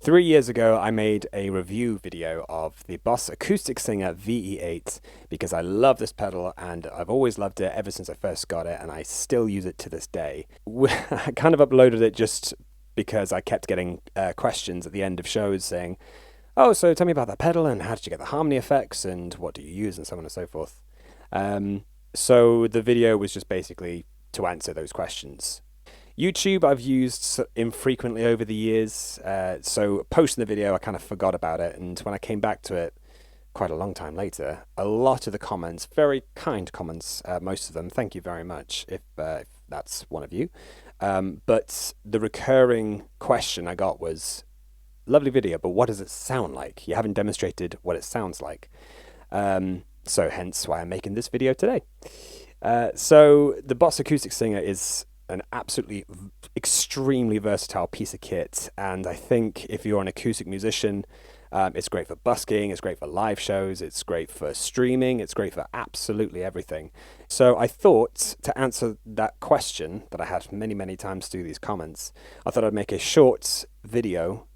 3 years ago, I made a review video of the Boss Acoustic Singer VE-8 because I love this pedal and I've always loved it ever since I first got it, and I still use it to this day. I kind of uploaded it just because I kept getting questions at the end of shows saying, "Oh, so tell me about that pedal and how did you get the harmony effects and what do you use," and so on and so forth. So the video was just basically to answer those questions. YouTube I've used infrequently over the years, so posting the video I kind of forgot about it, and when I came back to it quite a long time later, a lot of the comments, very kind comments, most of them, thank you very much if that's one of you, but the recurring question I got was, "Lovely video, but what does it sound like? You haven't demonstrated what it sounds like." So hence why I'm making this video today. So the Boss Acoustic Singer is an absolutely extremely versatile piece of kit, and I think if you're an acoustic musician, it's great for busking, it's great for live shows, it's great for streaming, it's great for absolutely everything. So I thought, to answer that question that I had many times through these comments, I thought I'd make a short video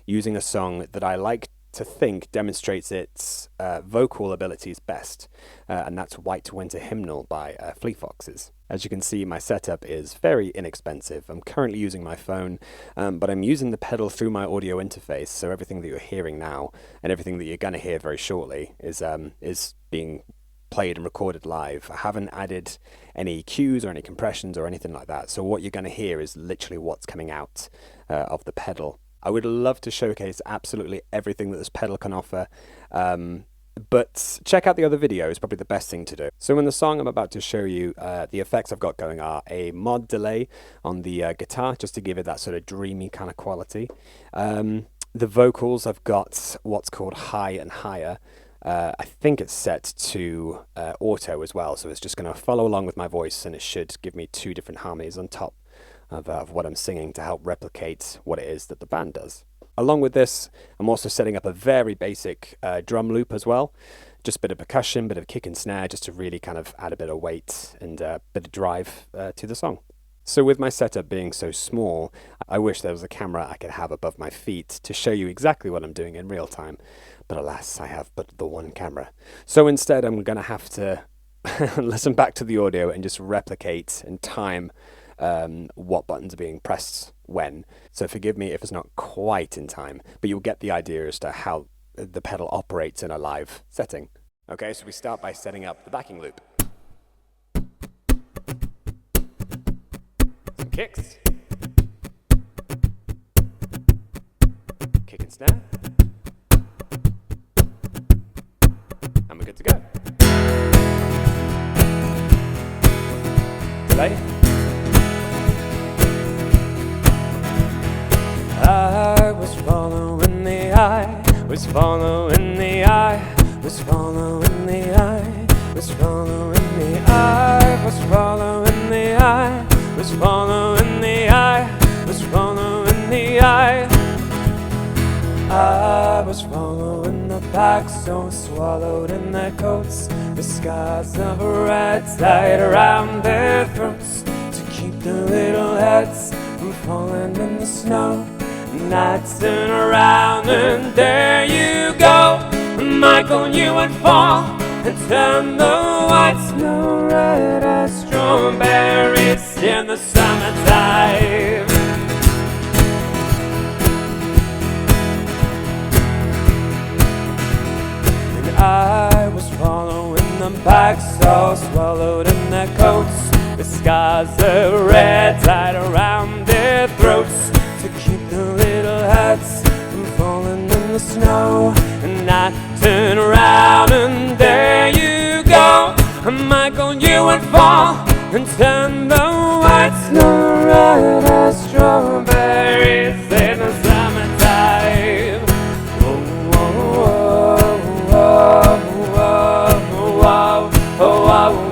using a song that I like to think demonstrates its vocal abilities best, and that's White Winter Hymnal by Fleet Foxes. As you can see, my setup is very inexpensive. I'm currently using my phone, but I'm using the pedal through my audio interface, so everything that you're hearing now and everything that you're going to hear very shortly is being played and recorded live. I haven't added any cues or any compressions or anything like that, so what you're going to hear is literally what's coming out of the pedal. I would love to showcase absolutely everything that this pedal can offer, but check out the other video is probably the best thing to do. So in the song I'm about to show you, the effects I've got going are a mod delay on the guitar, just to give it that sort of dreamy kind of quality. The vocals, I've got what's called high and higher. I think it's set to auto as well, so it's just going to follow along with my voice, and it should give me two different harmonies on top of what I'm singing to help replicate what it is that the band does. Along with this, I'm also setting up a very basic drum loop as well. Just a bit of percussion, bit of kick and snare, just to really kind of add a bit of weight and a bit of drive to the song. So with my setup being so small, I wish there was a camera I could have above my feet to show you exactly what I'm doing in real time. But alas, I have but the one camera. So instead, I'm going to have to listen back to the audio and just replicate and time what buttons are being pressed when. So forgive me if it's not quite in time, but you'll get the idea as to how the pedal operates in a live setting. Okay, so we start by setting up the backing loop. Some kicks. Kick and snare. And we're good to go. Delay. I was following the eye, was following the eye, was following the eye, was following the eye, was following the eye, was following the eye, was following the eye. I was following the pack, so swallowed in their coats, the skies of red tied around their throats to keep the little heads from falling in the snow. And I turn around and there you go, Michael, you would fall and turn the white snow red as strawberries in the summertime. And I was following them back, so swallowed in their coats, the skies of red tied around their throats to keep the little heads from falling in the snow. And I turn around and there you go, Michael, you would fall and turn the white snow red as strawberries in the summertime. Oh, oh, oh, oh, oh, oh, oh, oh.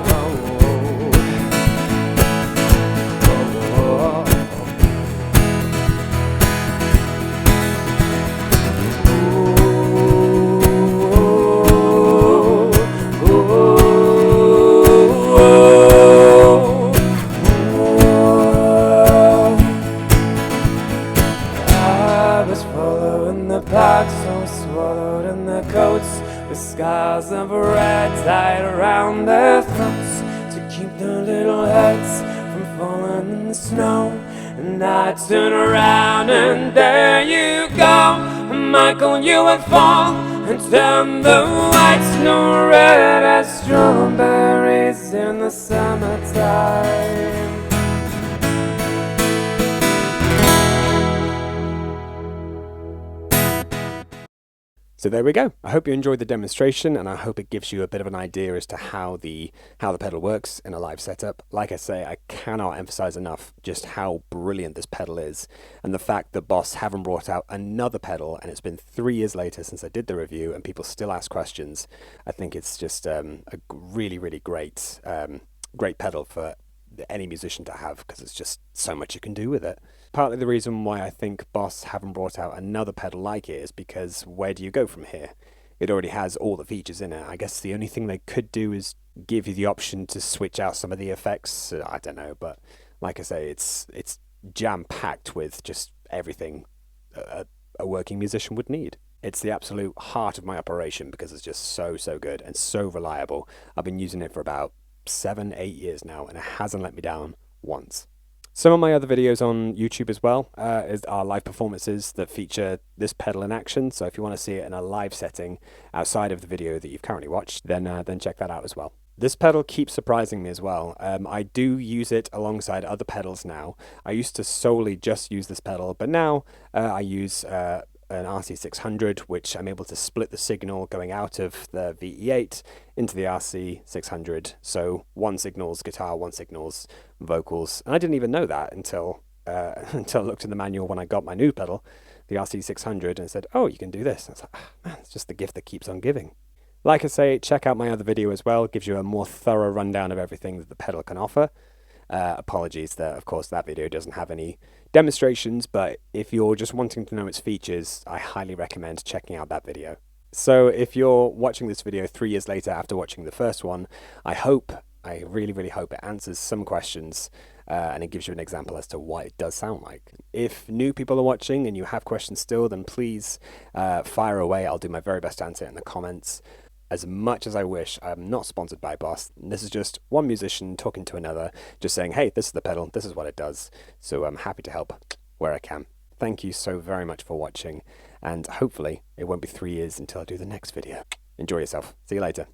swallowed in the packs, so swallowed in their coats, with scars of red tied around their throats to keep their little heads from falling in the snow. And I turn around and there you go, Michael, you would fall and turn the white snow red as strawberries in the summertime. So there we go. I hope you enjoyed the demonstration, and I hope it gives you a bit of an idea as to how the pedal works in a live setup. Like I say, I cannot emphasize enough just how brilliant this pedal is, and the fact that Boss haven't brought out another pedal, and it's been 3 years later since I did the review, and people still ask questions. I think it's just a really, really great pedal for any musician to have, because it's just so much you can do with it. Partly the reason why I think Boss haven't brought out another pedal like it is because where do you go from here? It already has all the features in it. I guess the only thing they could do is give you the option to switch out some of the effects. I don't know, but like I say, it's jam-packed with just everything a working musician would need. It's the absolute heart of my operation because it's just so good and so reliable. I've been using it for about 7-8 years now, and it hasn't let me down once. Some of my other videos on YouTube as well are live performances that feature this pedal in action. So if you want to see it in a live setting outside of the video that you've currently watched, then check that out as well. This pedal keeps surprising me as well. I do use it alongside other pedals now. I used to solely just use this pedal, but now I use an RC600, which I'm able to split the signal going out of the VE-8 into the RC600. So one signal's guitar, one signal's vocals. And I didn't even know that until until I looked in the manual when I got my new pedal, the RC600, and said, oh, you can do this. And I was like, man, it's just the gift that keeps on giving. Like I say, check out my other video as well. It gives you a more thorough rundown of everything that the pedal can offer. Apologies that, of course, that video doesn't have any demonstrations, but if you're just wanting to know its features, I highly recommend checking out that video. So if you're watching this video 3 years later after watching the first one, I really, really hope it answers some questions and it gives you an example as to what it does sound like. If new people are watching and you have questions still, then please fire away. I'll do my very best to answer it in the comments. As much as I wish, I'm not sponsored by Boss. This is just one musician talking to another, just saying, hey, this is the pedal, this is what it does. So I'm happy to help where I can. Thank you so very much for watching, and hopefully it won't be 3 years until I do the next video. Enjoy yourself. See you later.